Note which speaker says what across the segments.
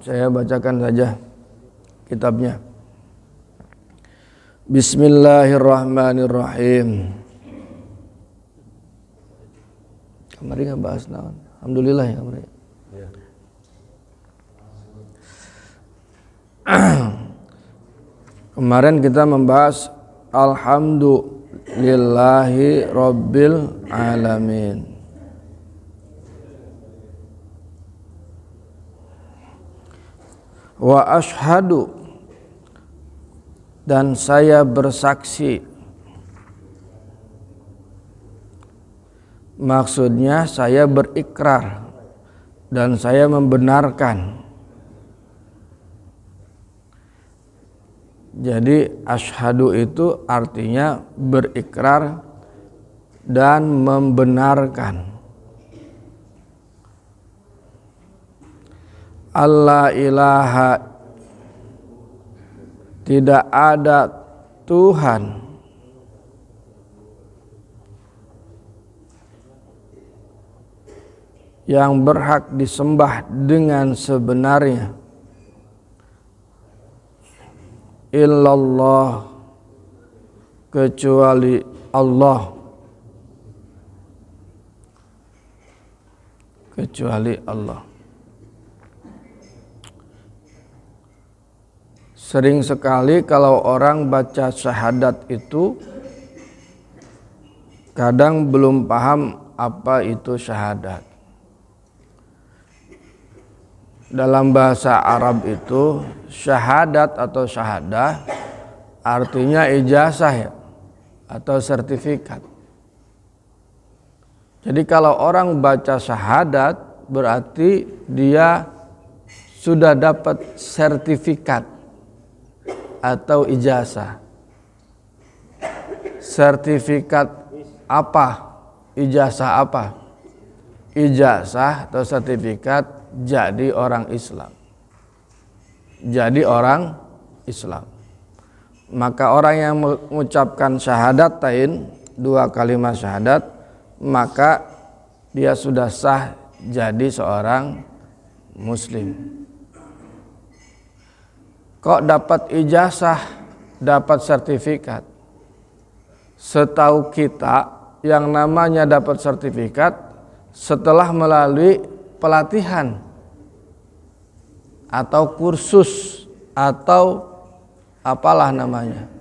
Speaker 1: saya bacakan saja kitabnya. Bismillahirrahmanirrahim. Kemarin nggak bahas naon. Alhamdulillah ya kemarin. Kemarin kita membahas alhamdulillahi rabbil alamin. Wa ashhadu, dan saya bersaksi. Maksudnya saya berikrar dan saya membenarkan. Jadi asyhadu itu artinya berikrar dan membenarkan. Allah ilaha, tidak ada Tuhan yang berhak disembah dengan sebenarnya illallah, kecuali Allah, kecuali Allah. Sering sekali kalau orang baca syahadat itu kadang belum paham apa itu syahadat. Dalam bahasa Arab itu syahadat atau syahadah artinya ijazah ya, atau sertifikat. Jadi kalau orang baca syahadat berarti dia sudah dapat sertifikat atau ijazah. Sertifikat apa? Ijazah apa? Ijazah atau sertifikat jadi orang Islam. Jadi orang Islam. Maka orang yang mengucapkan syahadatain, 2 kalimat syahadat, maka dia sudah sah jadi seorang muslim. Kok dapat ijazah, dapat sertifikat? Setahu kita yang namanya dapat sertifikat setelah melalui pelatihan atau kursus atau apalah namanya.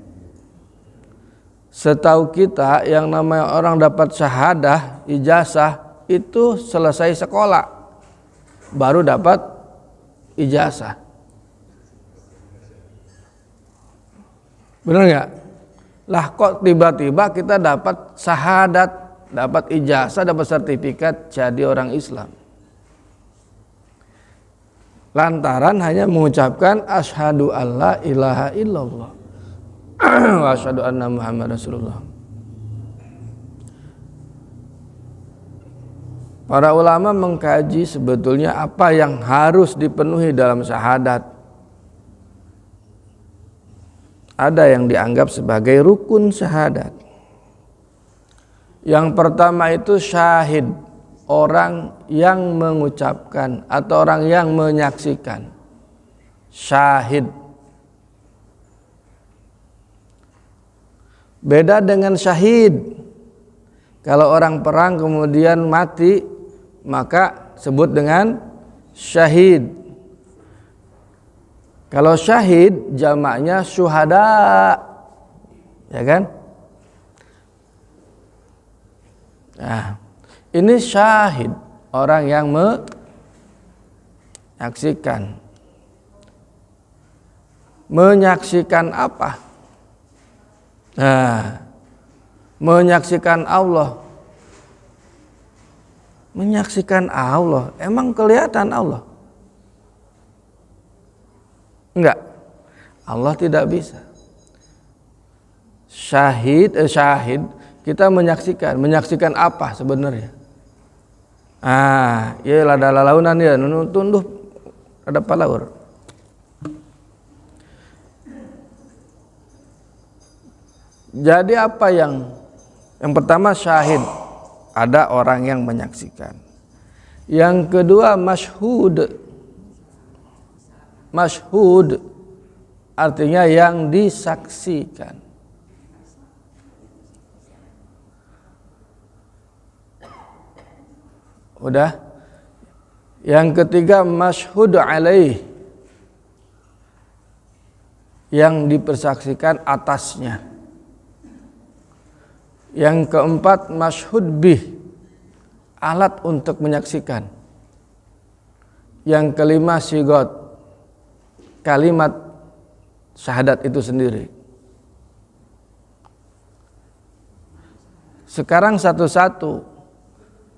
Speaker 1: Setahu kita yang namanya orang dapat syahadah, ijazah itu selesai sekolah baru dapat ijazah. Benar nggak? Lah kok tiba-tiba kita dapat syahadat, dapat ijazah, dapat sertifikat jadi orang Islam? Lantaran hanya mengucapkan asyhadu alla ilaha illallah wa asyhadu anna Muhammad Rasulullah. Para ulama mengkaji sebetulnya apa yang harus dipenuhi dalam syahadat. Ada yang dianggap sebagai rukun syahadat. Yang pertama itu syahid, orang yang mengucapkan atau orang yang menyaksikan. Syahid. Beda dengan syahid. Kalau orang perang kemudian mati, maka sebut dengan syahid. Kalau syahid jamaknya syuhada. Ya kan? Nah, ini syahid, orang yang menyaksikan. Menyaksikan apa? Nah, menyaksikan Allah. Menyaksikan Allah, emang kelihatan Allah? Enggak. Allah tidak bisa. Syahid kita menyaksikan apa sebenarnya? Ya ada launan ya, tunduh ada palaur. Jadi apa yang pertama syahid, ada orang yang menyaksikan. Yang kedua masyhud, Masyhud artinya yang disaksikan. Udah. Yang ketiga masyhud alaih, yang dipersaksikan atasnya. Yang keempat masyhud bih, alat untuk menyaksikan. Yang kelima sigot, kalimat syahadat itu sendiri. Sekarang satu-satu.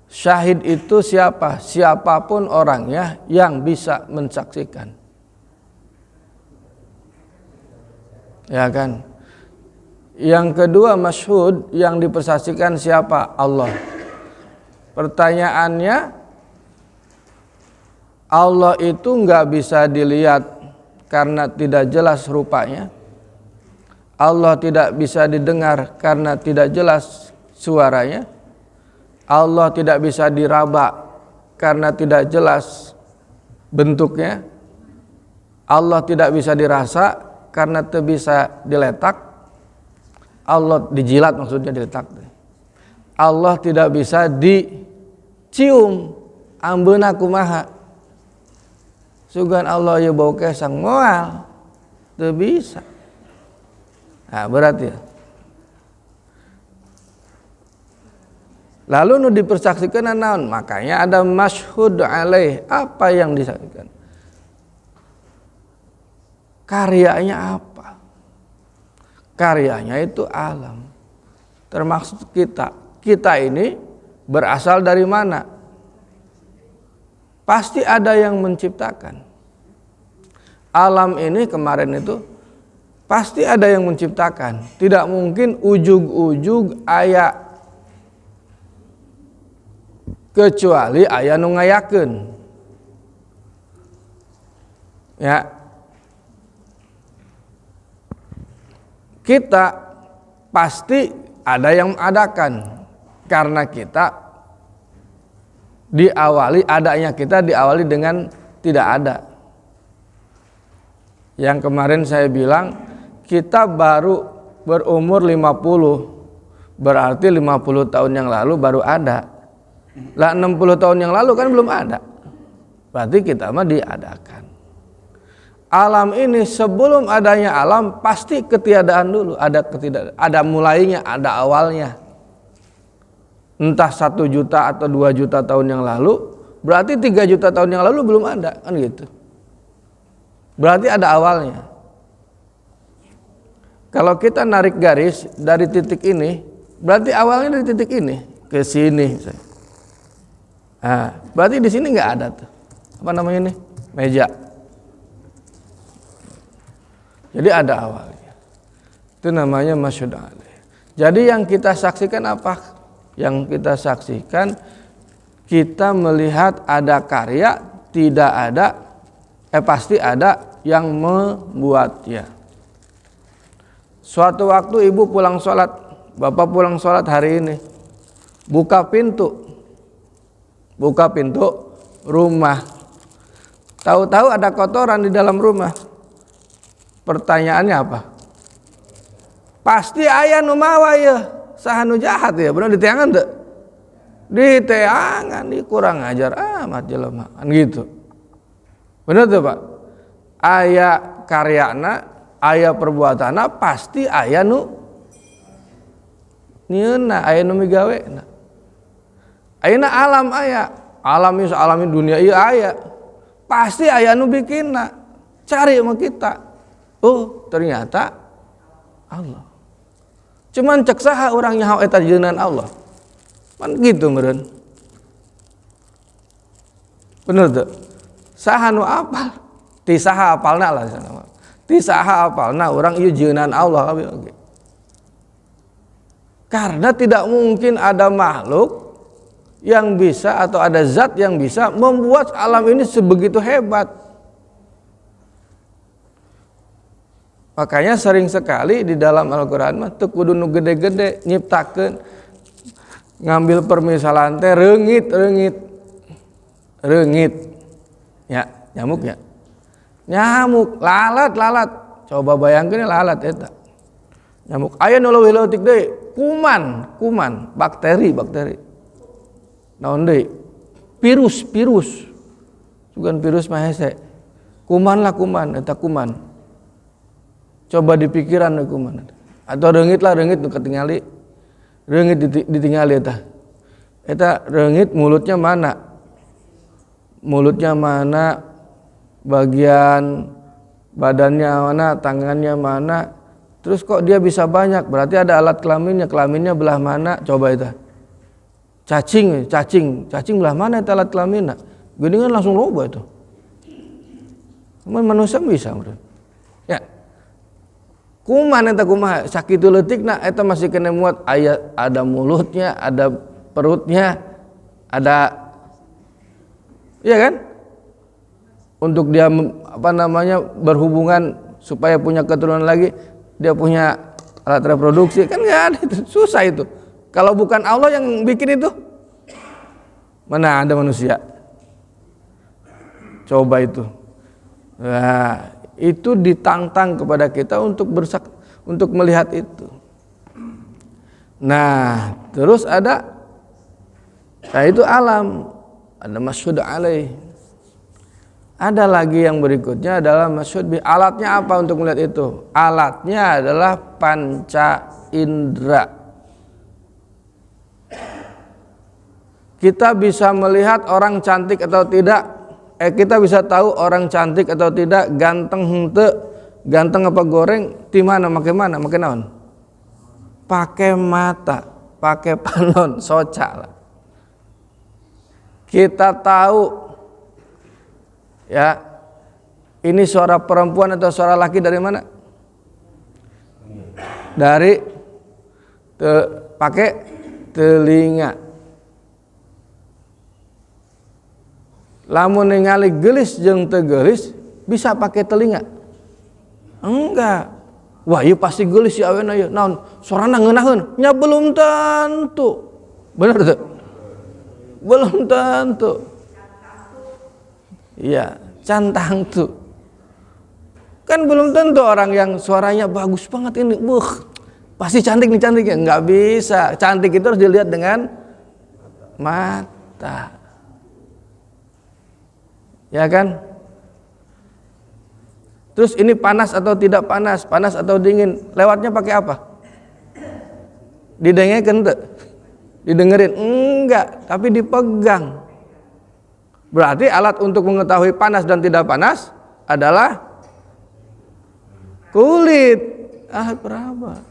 Speaker 1: Syahid itu siapa? Siapapun orangnya yang bisa mensaksikan. Ya kan? Yang kedua masyhud, yang dipersaksikan siapa? Allah. Pertanyaannya, Allah itu nggak bisa dilihat karena tidak jelas rupanya. Allah tidak bisa didengar karena tidak jelas suaranya. Allah tidak bisa diraba karena tidak jelas bentuknya. Allah tidak bisa dirasa karena tidak bisa diletak. Allah dijilat maksudnya diletak. Allah tidak bisa dicium, ambeuna kumaha. Sugan Allah ya bau kesang moal, teu bisa. Nah, berarti ya. Lalu nu dipersaksikan naon? Makanya ada masyhud alaih. Apa yang disaksikan? Karyanya apa? Karyanya itu alam. Termaksud kita. Kita ini berasal dari mana? Pasti ada yang menciptakan. Alam ini kemarin itu pasti ada yang menciptakan. Tidak mungkin ujug-ujug aya kecuali aya nu ngayakeun. Ya. Kita pasti ada yang mengadakan karena kita diawali dengan tidak ada. Yang kemarin saya bilang kita baru berumur 50, berarti 50 tahun yang lalu baru ada. Lah 60 tahun yang lalu kan belum ada. Berarti kita mah diadakan. Alam ini sebelum adanya alam pasti ketiadaan dulu, ada mulainya, ada awalnya. Entah 1 juta atau 2 juta tahun yang lalu, berarti 3 juta tahun yang lalu belum ada, kan gitu. Berarti ada awalnya. Kalau kita narik garis dari titik ini, berarti awalnya dari titik ini ke sini misalnya. Nah, berarti di sini nggak ada tuh. Apa namanya ini? Meja. Jadi ada awalnya. Itu namanya masyhud alaih. Jadi yang kita saksikan apa? Yang kita saksikan, kita melihat ada karya, tidak ada, pasti ada yang membuatnya. Suatu waktu ibu pulang sholat, bapak pulang sholat hari ini, buka pintu rumah. Tahu-tahu ada kotoran di dalam rumah. Pertanyaannya apa? Pasti aya nu mawa ya, saha nu jahat ya, bener diteangan teu? Diteangan, kurang ajar amat jelema, kan gitu. Bener tuh Pak? Aya karyana, aya perbuatana, pasti aya nu nyieuna, aya nu migawena. Ayeuna alam aya, alami dunia ieu aya. Pasti aya nu bikinna. Cari sama kita. Oh, ternyata Allah. Cuman cek saha urang nyaho eta jeunan Allah. Kan gitu meureun. Bener tuh. Saha nu apal? Ti saha apalna lah. Ti saha apalna urang ieu jeunan Allah. Karena tidak mungkin ada makhluk yang bisa atau ada zat yang bisa membuat alam ini sebegitu hebat. Makanya sering sekali di dalam Al-Quran mah teu kudu nu gede-gede nyiptakeun, ngambil permisalan teh reungit ya nyamuk ya. Nyamuk, lalat. Coba bayangkeun lalat eta. Nyamuk. Aya nu leuwih leutik deui, kuman, bakteri. Naon deui? Virus. Bukan virus mah hese. Kuman eta kuman. Coba dipikiran kuman. Atau reungit nu ketingali. Reungit ditingali eta. Eta reungit mulutnya mana, bagian badannya mana, tangannya mana, terus kok dia bisa banyak, berarti ada alat kelaminnya belah mana, coba itu. Cacing belah mana itu alat kelaminnya, gini kan langsung loba itu. Manusia bisa menurut. Ya, kuman eta kumaha, sakitu leutikna eta masih kena muat, ada mulutnya, ada perutnya, ada, iya kan? Untuk dia berhubungan supaya punya keturunan lagi, dia punya alat reproduksi, kan nggak ada itu, susah itu. Kalau bukan Allah yang bikin itu, mana ada manusia? Coba itu. Nah, itu ditantang kepada kita untuk untuk melihat itu. Nah, terus ada. Nah itu alam, ada masyhud alaih. Ada lagi yang berikutnya adalah masyhud bi. Alatnya apa untuk melihat itu? Alatnya adalah panca indera. Kita bisa melihat orang cantik atau tidak. Kita bisa tahu orang cantik atau tidak, ganteng henteu, ganteng apa goreng, di mana make naon? Pakai mata, pakai panon, soca lah. Kita tahu ya ini suara perempuan atau suara laki dari mana? Dari pakai telinga. Lamun ningali geulis jeung teu geulis bisa pakai telinga? Enggak. Wah, ieu pasti geulis si awena ieu. Naon? Suarana ngeunaheun? Nya belum tentu. Bener teu? Belum tentu. Iya, cantang tuh. Kan belum tentu orang yang suaranya bagus banget ini, pasti cantik ya, nggak bisa. Cantik itu harus dilihat dengan mata. Ya kan? Terus ini panas atau tidak panas, panas atau dingin, lewatnya pakai apa? Didengekeun teu? Didengerin? Enggak, tapi dipegang. Berarti alat untuk mengetahui panas dan tidak panas adalah kulit. Alat peraba.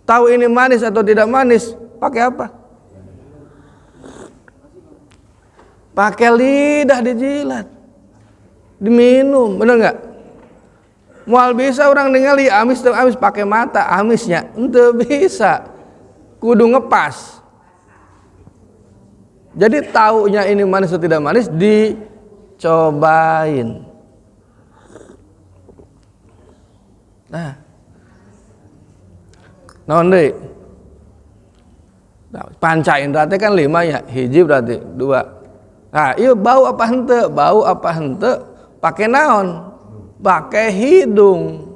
Speaker 1: Tahu ini manis atau tidak manis, pakai apa? Pakai lidah dijilat. Diminum, bener enggak? Moal bisa orang ningali amis teu amis pakai mata amisnya, henteu bisa. Kudu ngepas. Jadi taunya ini manis atau tidak manis dicobain. Nah, naon deui? Nah, panca indera teh kan 5 ya, hiji berarti 2. Nah, ieu bau apa henteu? Bau apa henteu? Pakai naon? Pakai hidung.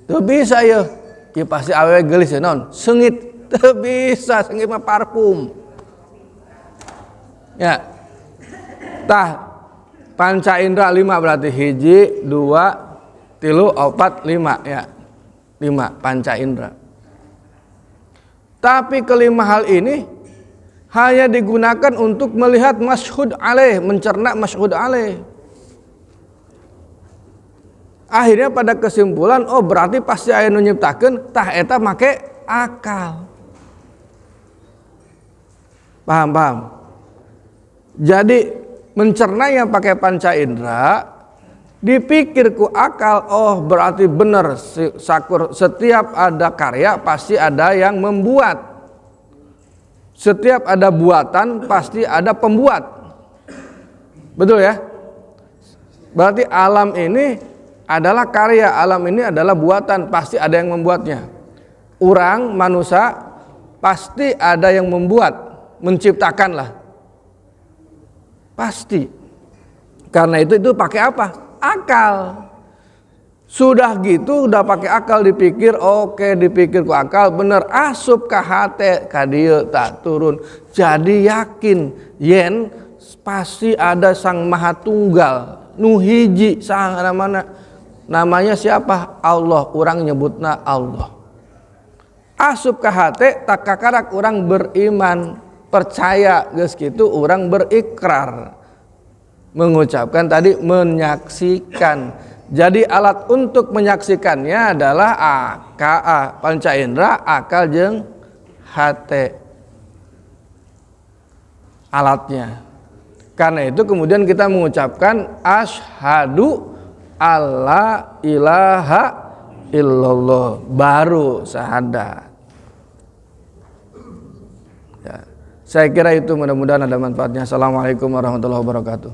Speaker 1: Teu bisa ieu. Ieu pasti awewe geulis ya naon? Seungit. Teu bisa, seungit mah parfum. Ya. Tah panca indera 5 berarti hiji, 2, 3, 4, 5 ya. 5 panca indera. Tapi kelima hal ini hanya digunakan untuk melihat masyhud alaih, mencerna masyhud alaih. Akhirnya pada kesimpulan, oh berarti pasti aya nu nyiptakeun, tah eta make akal. Paham? Jadi mencerna yang pakai panca indera, dipikir ku akal, oh berarti benar setiap ada karya pasti ada yang membuat. Setiap ada buatan pasti ada pembuat. Betul ya? Berarti alam ini adalah karya, alam ini adalah buatan, pasti ada yang membuatnya. Orang, manusia pasti ada yang membuat, menciptakan lah. Pasti. Karena itu pakai apa? Akal. Sudah gitu, udah pakai akal dipikir, oke, dipikir ku akal, bener asup ka hate ka dieu tak turun. Jadi yakin yen pasti ada Sang Maha Tunggal, nu hiji mana namanya siapa? Allah, orang nyebutna Allah. Asup ka hate tak kakarak orang beriman, percaya geus kitu orang berikrar. Mengucapkan tadi menyaksikan. Jadi alat untuk menyaksikannya adalah panca indera, akal jeung hate. Alatnya. Karena itu kemudian kita mengucapkan asyhadu alla ilaha illallah, baru syahadat. Ya. Saya kira itu, mudah-mudahan ada manfaatnya. Assalamualaikum warahmatullahi wabarakatuh.